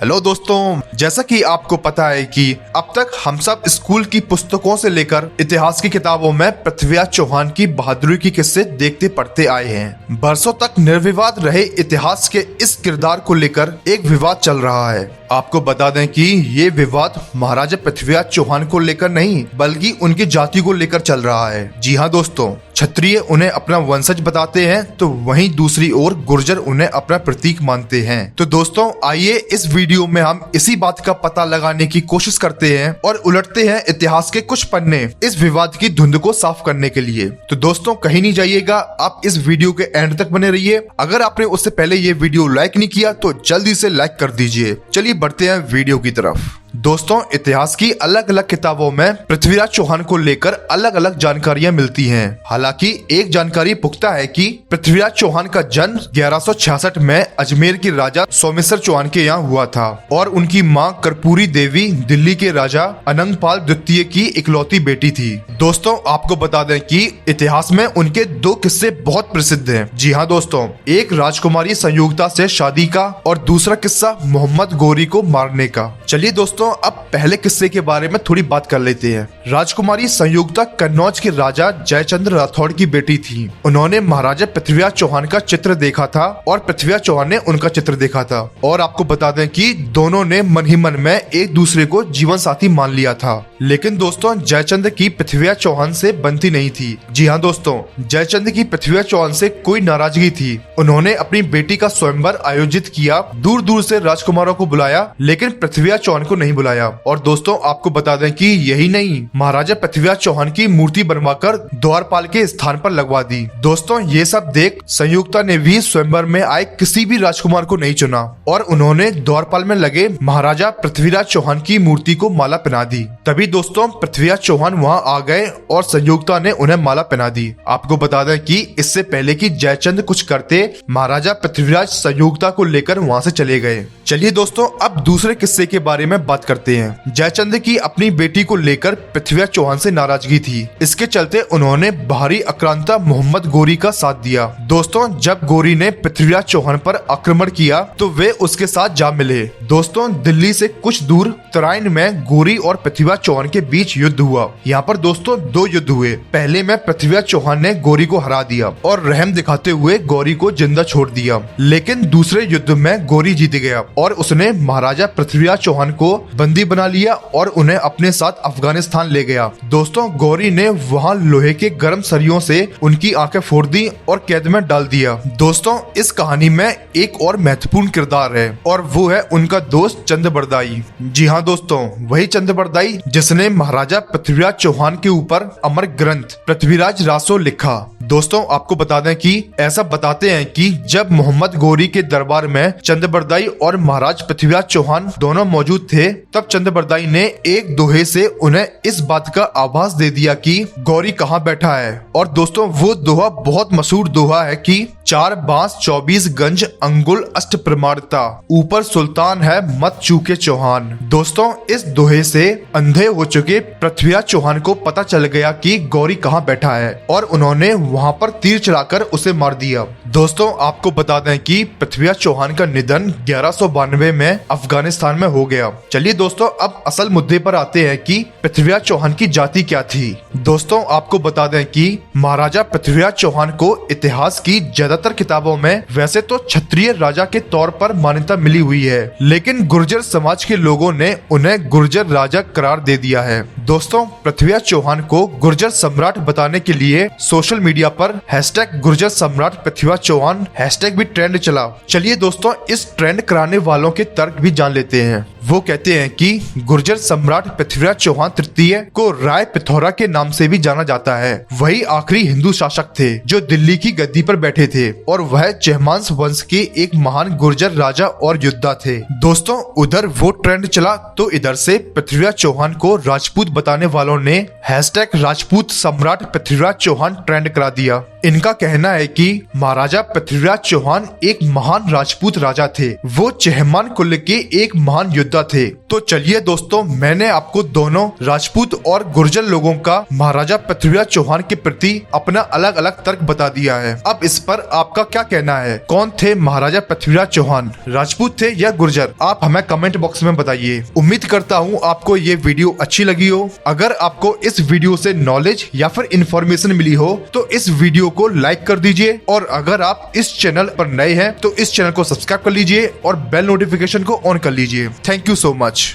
Hello दोस्तों, जैसा कि आपको पता है कि अब तक हम सब स्कूल की पुस्तकों से लेकर इतिहास की किताबों में पृथ्वीराज चौहान की बहादुरी के किस्से देखते पढ़ते आए हैं। बरसों तक निर्विवाद रहे इतिहास के इस किरदार को लेकर एक विवाद चल रहा है। आपको बता दें कि ये विवाद महाराजा पृथ्वीराज चौहान को लेकर नहीं बल्कि उनकी जाति को लेकर चल रहा है। जी हाँ दोस्तों, क्षत्रिय उन्हें अपना वंशज बताते हैं तो वहीं दूसरी ओर गुर्जर उन्हें अपना प्रतीक मानते हैं। तो दोस्तों आइए इस वीडियो में हम इसी बात का पता लगाने की कोशिश करते हैं और उलटते हैं इतिहास के कुछ पन्ने इस विवाद की धुंध को साफ करने के लिए। तो दोस्तों कहीं नहीं जाइएगा, आप इस वीडियो के एंड तक बने रहिए। अगर आपने उससे पहले ये वीडियो लाइक नहीं किया तो जल्दी से लाइक कर दीजिए। चलिए बढ़ते हैं वीडियो की तरफ। दोस्तों इतिहास की अलग अलग किताबों में पृथ्वीराज चौहान को लेकर अलग अलग जानकारियां मिलती हैं। हालांकि एक जानकारी पुख्ता है कि पृथ्वीराज चौहान का जन्म 1166 में अजमेर के राजा सोमेश्वर चौहान के यहाँ हुआ था और उनकी मां कर्पूरी देवी दिल्ली के राजा अनंगपाल द्वितीय की इकलौती बेटी थी। दोस्तों आपको बता दें कि इतिहास में उनके दो किस्से बहुत प्रसिद्ध हैं। जी हाँ दोस्तों, एक राजकुमारी संयुक्ता से शादी का और दूसरा किस्सा मोहम्मद गोरी को मारने का। चलिए दोस्तों अब पहले किस्से के बारे में थोड़ी बात कर लेते हैं। राजकुमारी संयुक्ता कन्नौज के राजा जयचंद्र राठौड़ की बेटी थी। उन्होंने महाराजा पृथ्वीराज चौहान का चित्र देखा था और पृथ्वीराज चौहान ने उनका चित्र देखा था और आपको बता दें कि दोनों ने मन ही मन में एक दूसरे को जीवन साथी मान लिया था। लेकिन दोस्तों जयचंद्र की पृथ्वीराज चौहान से बनती नहीं थी। जी हाँ दोस्तों, जयचंद्र की पृथ्वीराज चौहान से कोई नाराजगी थी। उन्होंने अपनी बेटी का स्वयंवर आयोजित किया, दूर दूर से राजकुमारों को बुलाया लेकिन पृथ्वीराज चौहान को नहीं बुलाया। और दोस्तों आपको बता दें कि यही नहीं, महाराजा पृथ्वीराज चौहान की मूर्ति बनवाकर द्वारपाल के स्थान पर लगवा दी। दोस्तों ये सब देख संयुक्ता ने भी स्वयंवर में आए किसी भी राजकुमार को नहीं चुना और उन्होंने द्वारपाल में लगे महाराजा पृथ्वीराज चौहान की मूर्ति को माला पहना दी। तभी दोस्तों पृथ्वीराज चौहान वहां आ गए और संयुक्ता ने उन्हें माला पहना दी। आपको बता दें कि इससे पहले कि जयचंद्र कुछ करते, महाराजा पृथ्वीराज संयुक्ता को लेकर वहां से चले गए। चलिए दोस्तों अब दूसरे किस्से के बारे में बात करते हैं। जयचंद्र की अपनी बेटी को लेकर पृथ्वीराज चौहान से नाराजगी थी। इसके चलते उन्होंने बाहरी आक्रांता मोहम्मद गोरी का साथ दिया। दोस्तों जब गोरी ने पृथ्वीराज चौहान पर आक्रमण किया तो वे उसके साथ जा मिले। दोस्तों दिल्ली से कुछ दूर तराइन में गोरी और पृथ्वीराज चौहान के बीच युद्ध हुआ। यहाँ पर दोस्तों दो युद्ध हुए। पहले में पृथ्वीराज चौहान ने गोरी को हरा दिया और रहम दिखाते हुए गोरी को जिंदा छोड़ दिया। लेकिन दूसरे युद्ध में गोरी जीत गया और उसने महाराजा पृथ्वीराज चौहान को बंदी बना लिया और उन्हें अपने साथ अफगानिस्तान ले गया। दोस्तों गौरी ने वहां लोहे के गर्म सरियों से उनकी आंखें फोड़ दी और कैद में डाल दिया। दोस्तों इस कहानी में एक और महत्वपूर्ण किरदार है और वो है उनका दोस्त चंद्रबरदाई। जी हाँ दोस्तों, वही चंद्रबरदाई जिसने महाराजा पृथ्वीराज चौहान के ऊपर अमर ग्रंथ पृथ्वीराज रासो लिखा। दोस्तों आपको बता दें कि ऐसा बताते हैं कि जब मोहम्मद गोरी के दरबार में चंद्रबरदाई और महाराज पृथ्वीराज चौहान दोनों मौजूद थे, तब चंद्रबरदाई ने एक दोहे से उन्हें इस बात का आभास दे दिया कि गौरी कहाँ बैठा है। और दोस्तों वो दोहा बहुत मशहूर दोहा है कि 4 बांस 24 गंज अंगुल अष्ट प्रमाणता, ऊपर सुल्तान है मत चूके चौहान। दोस्तों इस दोहे से अंधे हो चुके पृथ्वीराज चौहान को पता चल गया कि गौरी कहाँ बैठा है और उन्होंने वहां पर तीर चलाकर उसे मार दिया। दोस्तों आपको बता दें कि पृथ्वीराज चौहान का निधन 1192 में अफगानिस्तान में हो गया। चलिए दोस्तों अब असल मुद्दे पर आते हैं कि पृथ्वीराज चौहान की जाति क्या थी। दोस्तों आपको बता दें कि महाराजा पृथ्वीराज चौहान को इतिहास की ज्यादातर किताबों में वैसे तो क्षत्रिय राजा के तौर पर मान्यता मिली हुई है, लेकिन गुर्जर समाज के लोगों ने उन्हें गुर्जर राजा करार दे दिया है। दोस्तों पृथ्वीराज चौहान को गुर्जर सम्राट बताने के लिए सोशल मीडिया पर #गुर्जर सम्राट पृथ्वीराज चौहान हैशटैग भी ट्रेंड चला। चलिए दोस्तों इस ट्रेंड कराने वालों के तर्क भी जान लेते हैं। वो कहते हैं कि गुर्जर सम्राट पृथ्वीराज चौहान तृतीय को राय पिथौरा के नाम से भी जाना जाता है। वही आखिरी हिंदू शासक थे जो दिल्ली की गद्दी पर बैठे थे और वह चहमांस वंश के एक महान गुर्जर राजा और योद्धा थे। दोस्तों उधर वो ट्रेंड चला तो इधर से पृथ्वीराज चौहान को राजपूत बताने वालों ने हैशटैग राजपूत सम्राट पृथ्वीराज चौहान ट्रेंड करा दिया। इनका कहना है कि महाराजा पृथ्वीराज चौहान एक महान राजपूत राजा थे। वो चहमान कुल के एक महान योद्धा थे। तो चलिए दोस्तों, मैंने आपको दोनों राजपूत और गुर्जर लोगों का महाराजा पृथ्वीराज चौहान के प्रति अपना अलग अलग तर्क बता दिया है। अब इस पर आपका क्या कहना है? कौन थे महाराजा पृथ्वीराज चौहान, राजपूत थे या गुर्जर? आप हमें कमेंट बॉक्स में बताइए। उम्मीद करता हूँ आपको ये वीडियो अच्छी लगी हो। अगर आपको इस वीडियो से नॉलेज या फिर इंफॉर्मेशन मिली हो तो इस वीडियो को लाइक कर दीजिए, और अगर आप इस चैनल पर नए हैं तो इस चैनल को सब्सक्राइब कर लीजिए और बेल नोटिफिकेशन को ऑन कर लीजिए। Thank you so much.